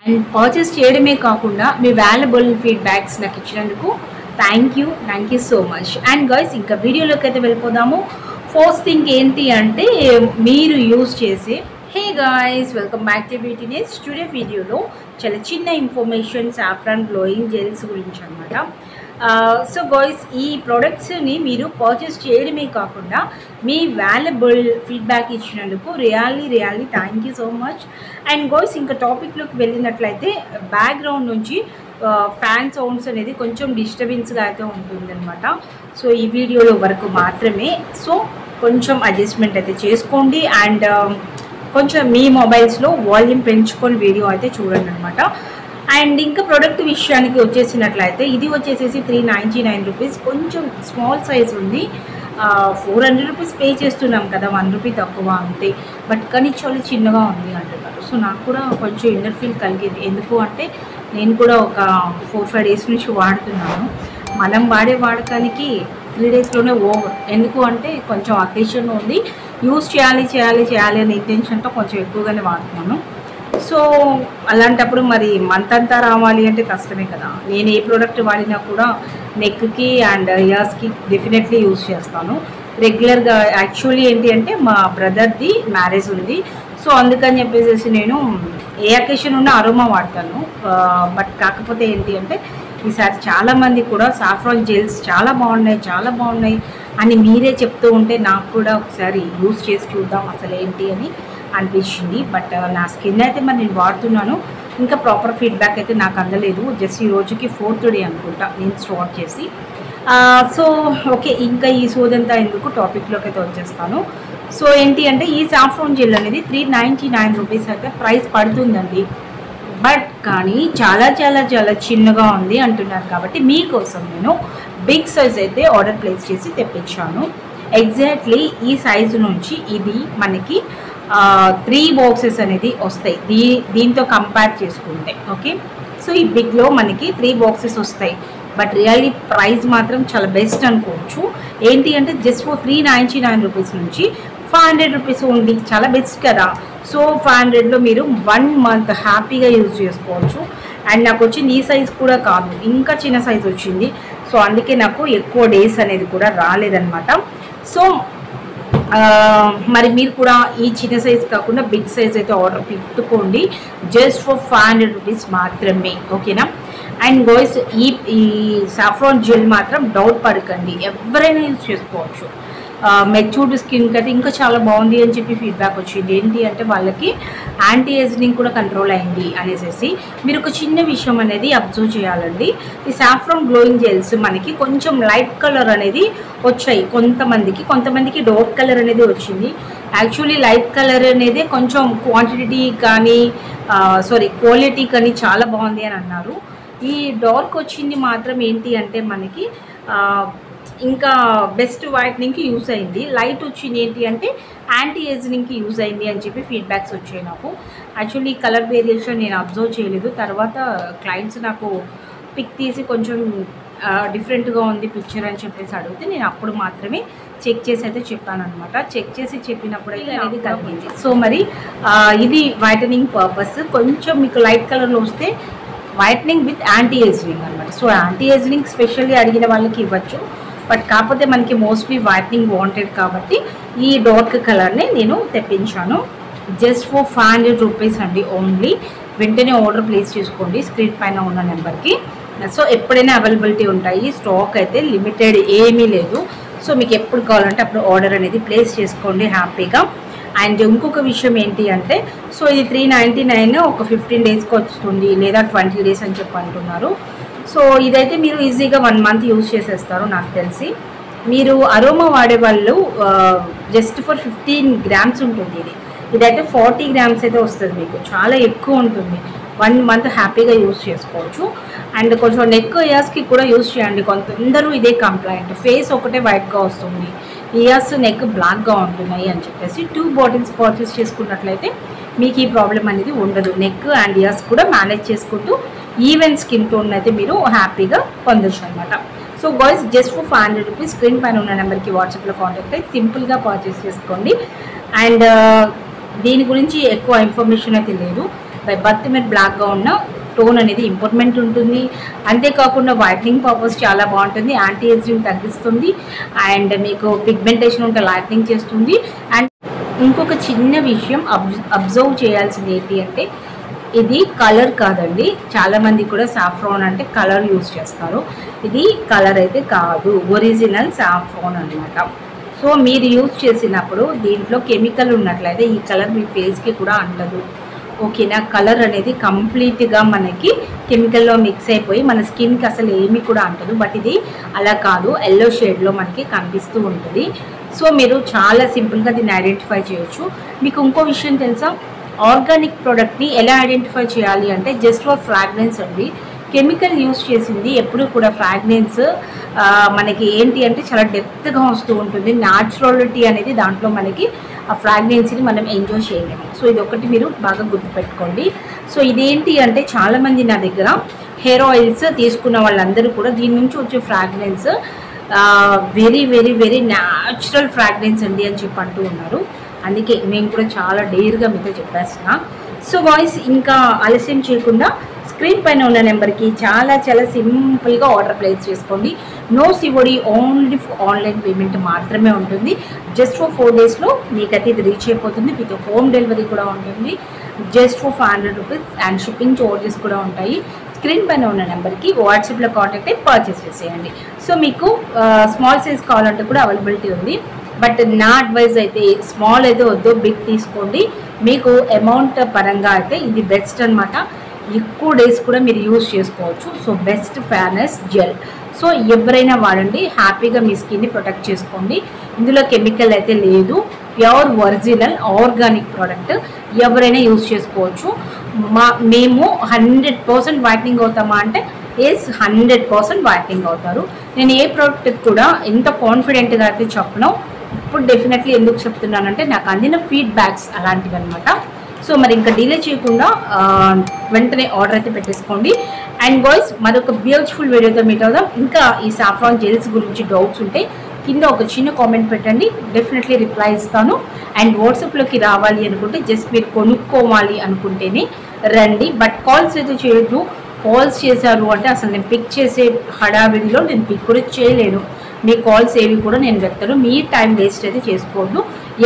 And purchase చేయడమే కాకుండా మీ valuable feedbacks నాకు ఇచ్చినందుకు thank you so much. And guys ఇంకా వీడియోలోకి అయితే వెళ్ళిపోదాము. ఫస్ట్ థింగ్ ఏంటి అంటే మీరు యూజ్ చేసే hey guys welcome back to beauty ness. Today వీడియోలో చాలా చిన్న ఇన్ఫర్మేషన్ సాఫ్రాన్ గ్లోయింగ్ జెల్స్ గురించి అనమాట. సో గాయ్స్ ఈ ప్రోడక్ట్స్ని మీరు పర్చేస్ చేయడమే కాకుండా మీ వాల్యుబుల్ ఫీడ్బ్యాక్ ఇచ్చినందుకు really thank you so much. And guys ఇంకా టాపిక్లోకి వెళ్ళినట్లయితే బ్యాక్గ్రౌండ్ నుంచి ఫ్యాన్ సౌండ్స్ అనేది కొంచెం డిస్టర్బెన్స్గా అయితే ఉంటుందన్నమాట. సో ఈ వీడియోలో వరకు మాత్రమే, సో కొంచెం అడ్జస్ట్మెంట్ అయితే చేసుకోండి. అండ్ కొంచెం మీ మొబైల్స్లో వాల్యూమ్ పెంచుకొని వీడియో అయితే చూడండి అనమాట. అండ్ ఇంకా ప్రోడక్ట్ విషయానికి వచ్చేసినట్లయితే ఇది వచ్చేసేసి 399 రూపీస్, కొంచెం స్మాల్ సైజ్ ఉంది. 400 రూపీస్ పే చేస్తున్నాం కదా, 1 రూపీ తక్కువ అంతే. బట్ కానీ చాలా చిన్నగా ఉంది అంటున్నారు. సో నాకు కూడా కొంచెం ఇన్నర్ ఫీల్ కలిగింది. ఎందుకు అంటే నేను కూడా ఒక 4-5 డేస్ నుంచి వాడుతున్నాను. మనం వాడే వాడకానికి 3 డేస్లోనే ఓవర్. ఎందుకు అంటే కొంచెం అకేషన్ ఉంది, యూజ్ చేయాలి అనే ఇంటెన్షన్తో కొంచెం ఎక్కువగానే వాడుతున్నాను. సో అలాంటప్పుడు మరి మంత్ అంతా రావాలి అంటే కష్టమే కదా. నేను ఏ ప్రోడక్ట్ వాడినా కూడా నెక్కి అండ్ ఇయర్స్కి డెఫినెట్లీ యూజ్ చేస్తాను రెగ్యులర్గా. యాక్చువల్లీ ఏంటి అంటే మా బ్రదర్ది మ్యారేజ్ ఉంది, సో అందుకని చెప్పేసి నేను ఏ అకేషన్ ఉన్నా అరోమా వాడతాను. బట్ కాకపోతే ఏంటి అంటే ఈసారి చాలామంది కూడా సాఫ్రాన్ జెల్స్ చాలా బాగున్నాయి అని మీరే చెప్తూ ఉంటే నాకు కూడా ఒకసారి యూజ్ చేసి చూద్దాం అసలు ఏంటి అని అనిపించింది. బట్ నా స్కిన్ అయితే మరి నేను వాడుతున్నాను, ఇంకా ప్రాపర్ ఫీడ్బ్యాక్ అయితే నాకు అందలేదు. జస్ట్ ఈ రోజుకి 4th డే అనుకుంటా నేను స్టార్ట్ చేసి. సో ఓకే, ఇంకా ఈ సోదంతా ఎందుకు టాపిక్లోకి అయితే వచ్చేస్తాను. సో ఏంటి అంటే ఈ సాఫ్రాన్ జెల్ అనేది 399 రూపీస్ అయితే ప్రైస్ పడుతుందండి. బట్ కానీ చాలా చిన్నగా ఉంది అంటున్నారు కాబట్టి మీకోసం నేను బిగ్ సైజ్ అయితే ఆర్డర్ ప్లేస్ చేసి తెప్పించాను. ఎగ్జాక్ట్లీ ఈ సైజు నుంచి ఇది మనకి 3 బాక్సెస్ అనేది వస్తాయి దీంతో కంపేర్ చేసుకుంటే. ఓకే, సో ఈ బిగ్లో మనకి 3 బాక్సెస్ వస్తాయి. బట్ రియల్లీ ప్రైస్ మాత్రం చాలా బెస్ట్ అనుకోవచ్చు. ఏంటి అంటే జస్ట్ ఫర్ 399 రూపీస్ నుంచి 500 రూపీస్ ఉంది, చాలా బెస్ట్ కదా. సో 500లో మీరు 1 మంత్ హ్యాపీగా యూజ్ చేసుకోవచ్చు. అండ్ నాకు వచ్చింది ఈ సైజ్ కూడా కాదు, ఇంకా చిన్న సైజ్ వచ్చింది. సో అందుకే నాకు ఎక్కువ డేస్ అనేది కూడా రాలేదన్నమాట. సో మరి మీరు కూడా ఈ చిన్న సైజ్ కాకుండా బిగ్ సైజ్ అయితే ఆర్డర్ పెట్టుకోండి, జస్ట్ ఫర్ 500 రూపీస్ మాత్రమే. ఓకేనా. అండ్ బాయ్స్ ఈ సాఫ్రాన్ జెల్ మాత్రం డౌట్ పడకండి, ఎవరైనా యూజ్ చేసుకోవచ్చు. మెచ్యూర్డ్ స్కిన్కి అయితే ఇంకా చాలా బాగుంది అని చెప్పి ఫీడ్బ్యాక్ వచ్చింది. ఏంటి అంటే వాళ్ళకి యాంటీ ఏజింగ్ కూడా కంట్రోల్ అయింది అనేసి. మీరు ఒక చిన్న విషయం అనేది అబ్జర్వ్ చేయాలండి. ఈ సాఫ్రాన్ గ్లోయింగ్ జెల్స్ మనకి కొంచెం లైట్ కలర్ అనేది వచ్చాయి కొంతమందికి డార్క్ కలర్ అనేది వచ్చింది. యాక్చువల్లీ లైట్ కలర్ అనేది కొంచెం క్వాలిటీ కానీ చాలా బాగుంది అని అన్నారు. ఈ డార్క్ వచ్చింది మాత్రం ఏంటి అంటే మనకి ఇంకా బెస్ట్ వైట్నింగ్కి యూజ్ అయింది. లైట్ వచ్చింది ఏంటి అంటే యాంటీ ఏజింగ్కి యూజ్ అయింది అని చెప్పి ఫీడ్బ్యాక్స్ వచ్చాయి నాకు. యాక్చువల్లీ కలర్ వేరియేషన్ నేను అబ్జర్వ్ చేయలేదు. తర్వాత క్లయింట్స్ నాకు పిక్ తీసి కొంచెం డిఫరెంట్గా ఉంది పిక్చర్ అని చెప్పేసి అడిగితే నేను అప్పుడు మాత్రమే చెక్ చేసి అయితే చెప్పాను అనమాట. చెక్ చేసి చెప్పినప్పుడు అయితే అనేది కలిగింది. సో మరి ఇది వైటనింగ్ పర్పస్. కొంచెం మీకు లైట్ కలర్లో వస్తే వైటనింగ్ విత్ యాంటీ ఏజింగ్ అనమాట. సో యాంటీ ఏజింగ్ స్పెషల్లీ అడిగిన వాళ్ళకి ఇవ్వచ్చు. బట్ కాకపోతే మనకి మోస్ట్లీ వైటనింగ్ వాంటెడ్ కాబట్టి ఈ డార్క్ కలర్ని నేను తెప్పించాను. జస్ట్ ఫర్ 500 రూపీస్ అండి ఓన్లీ. వెంటనే ఆర్డర్ ప్లేస్ చేసుకోండి స్క్రీన్ పైన ఉన్న నెంబర్కి. సో ఎప్పుడైనా అవైలబిలిటీ ఉంటాయి, స్టాక్ అయితే లిమిటెడ్ ఏమీ లేదు. సో మీకు ఎప్పుడు కావాలంటే అప్పుడు ఆర్డర్ అనేది ప్లేస్ చేసుకోండి హ్యాపీగా. అండ్ ఇంకొక విషయం ఏంటి అంటే సో ఇది 399 ఒక 15 డేస్కి వస్తుంది లేదా 20 డేస్ అని చెప్పి అంటున్నారు. సో ఇదైతే మీరు ఈజీగా 1 మంత్ యూజ్ చేసేస్తారు నాకు తెలిసి. మీరు అరోమా వాడే వాళ్ళు జస్ట్ ఫర్ 15 గ్రామ్స్ ఉంటుంది ఇదైతే 40 గ్రామ్స్ అయితే వస్తుంది. మీకు చాలా ఎక్కువ ఉంటుంది. 1 మంత్ హ్యాపీగా యూజ్ చేసుకోవచ్చు. అండ్ కొంచెం నెక్ ఇయర్స్కి కూడా యూజ్ చేయండి. కొందరు ఇదే కంప్లైంట్, ఫేస్ ఒకటే వైట్గా వస్తుంది, ఇయర్స్ నెక్ బ్లాక్గా ఉంటున్నాయి అని చెప్పేసి 2 బాటిల్స్ పర్చేస్ చేసుకున్నట్లయితే మీకు ఈ ప్రాబ్లం అనేది ఉండదు. నెక్ అండ్ ఇయర్స్ కూడా మేనేజ్ చేసుకుంటూ ఈవెన్ స్కిన్ టోన్ అయితే మీరు హ్యాపీగా పొందొచ్చు అనమాట. So guys just for 500 rupees screen పైన ఉన్న నెంబర్కి వాట్సాప్లో కాంటాక్ట్ అయ్యి సింపుల్గా పర్చేస్ చేసుకోండి. అండ్ దీని గురించి ఎక్కువ ఇన్ఫర్మేషన్ అయితే లేదు. బై బర్త్ మీరు బ్లాక్గా ఉన్న టోన్ అనేది ఇంప్రూవ్మెంట్ ఉంటుంది. అంతేకాకుండా వైట్నింగ్ పర్పస్ చాలా బాగుంటుంది, యాంటీ ఏజింగ్ తగ్గిస్తుంది, అండ్ మీకు పిగ్మెంటేషన్ ఉంటే లైట్నింగ్ చేస్తుంది. అండ్ ఇంకొక చిన్న విషయం అబ్జర్వ్ చేయాల్సింది ఏంటి అంటే ఇది కలర్ కాదండి. చాలామంది కూడా సాఫ్రాన్ అంటే కలర్ యూజ్ చేస్తారు, ఇది కలర్ అయితే కాదు, ఒరిజినల్ సాఫ్రాన్ అనమాట. సో మీరు యూజ్ చేసినప్పుడు దీంట్లో కెమికల్ ఉన్నట్లయితే ఈ కలర్ మీ ఫేస్కి కూడా అంటదు, ఓకేనా. కలర్ అనేది కంప్లీట్గా మనకి కెమికల్లో మిక్స్ అయిపోయి మన స్కిన్కి అసలు ఏమీ కూడా అంటదు. బట్ ఇది అలా కాదు, ఎల్లో షేడ్లో మనకి కనిపిస్తూ ఉంటుంది. సో మీరు చాలా సింపుల్గా దీన్ని ఐడెంటిఫై చేయొచ్చు. మీకు ఇంకో విషయం తెలుసా, ఆర్గానిక్ ప్రోడక్ట్ని ఎలా ఐడెంటిఫై చేయాలి అంటే జస్ట్ ఫర్ ఫ్రాగ్రెన్స్ అండి. కెమికల్ యూజ్ చేసింది ఎప్పుడు కూడా ఫ్రాగ్రెన్స్ మనకి ఏంటి అంటే చాలా డెప్త్గా వస్తూ ఉంటుంది. న్యాచురాలిటీ అనేది దాంట్లో మనకి ఆ ఫ్రాగ్రెన్స్ని మనం ఎంజాయ్ చేయలేము. సో ఇది ఒకటి మీరు బాగా గుర్తుపెట్టుకోండి. సో ఇదేంటి అంటే చాలామంది నా దగ్గర హెయిర్ ఆయిల్స్ తీసుకున్న వాళ్ళందరూ కూడా దీని నుంచి వచ్చే fragrance very very very natural fragrance అండి అని చెప్పి అంటూ ఉన్నారు. అందుకే నేను కూడా చాలా డేర్గా మీతో చెప్పేస్తున్నా. సో వాయిస్ ఇంకా ఆలస్యం చేయకుండా స్క్రీన్ పైన ఉన్న నెంబర్కి చాలా చాలా సింపుల్గా ఆర్డర్ ప్లేస్ చేసుకోండి. No COD, only online payment మాత్రమే ఉంటుంది. జస్ట్ ఫర్ 4 డేస్లో మీకైతే ఇది రీచ్ అయిపోతుంది. విత్ హోమ్ డెలివరీ కూడా ఉంటుంది. Just for 500 rupees and shipping charges కూడా ఉంటాయి. స్క్రీన్ పైన ఉన్న నెంబర్కి వాట్సాప్లో కాంటాక్ట్ అయ్యి పర్చేస్ చేసేయండి. సో మీకు స్మాల్ సైజ్ కావాలంటే కూడా అవైలబిలిటీ ఉంది. బట్ నా అడ్వైజ్ అయితే స్మాల్ అయితే వద్దు, బిగ్ తీసుకోండి. మీకు అమౌంట్ పరంగా అయితే ఇది బెస్ట్ అనమాట. ఎక్కువ డేస్ కూడా మీరు యూజ్ చేసుకోవచ్చు. So best fairness gel. So ఎవరైనా వాడండి, హ్యాపీగా మీ స్కిన్ని ప్రొటెక్ట్ చేసుకోండి. ఇందులో కెమికల్ అయితే లేదు, ప్యూర్ ఒరిజినల్ ఆర్గానిక్ ప్రోడక్ట్, ఎవరైనా యూజ్ చేసుకోవచ్చు. మేము 100% వైట్నింగ్ అవుతామా అంటే ఎస్, 100% వైట్నింగ్ అవుతారు. నేను ఏ ప్రోడక్ట్ కూడా ఎంత కాన్ఫిడెంట్గా అయితే చెప్పను. ఇప్పుడు డెఫినెట్లీ ఎందుకు చెప్తున్నానంటే నాకు అందిన ఫీడ్బ్యాక్స్ అలాంటివి అనమాట. సో మరి ఇంకా డిలే చేయకుండా వెంటనే ఆర్డర్ అయితే పెట్టేసుకోండి. అండ్ బాయ్స్, మరొక బ్యూటిఫుల్ వీడియోతో మీట్ అవుదాం. ఇంకా ఈ సాఫ్రాన్ జెల్స్ గురించి డౌట్స్ ఉంటే కింద ఒక చిన్న కామెంట్ పెట్టండి, డెఫినెట్లీ రిప్లై ఇస్తాను. అండ్ వాట్సాప్లోకి రావాలి అనుకుంటే జస్ట్ మీరు కొనుక్కోవాలి అనుకుంటేనే రండి. బట్ కాల్స్ అయితే చేయొద్దు. కాల్స్ చేశారు అంటే అసలు నేను పిక్ చేసే హడావిడిలో నేను పిక్ కూడా చేయలేను. మీ కాల్స్ ఏవి కూడా నేను వెళ్తాను. మీ టైం వేస్ట్ అయితే చేసుకోవద్దు.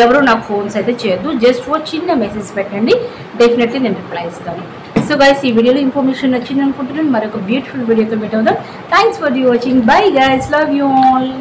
ఎవరు నాకు ఫోన్స్ అయితే చేయొద్దు. జస్ట్ ఓ చిన్న మెసేజ్ పెట్టండి, డెఫినెట్లీ నేను రిప్లై ఇస్తాను. సో గైస్, ఈ వీడియోలో ఇన్ఫర్మేషన్ వచ్చింది అనుకుంటున్నాను. మరొక బ్యూటిఫుల్ వీడియోతో మీట్ అవుదాం. Thanks for watching. Bye guys, love you all.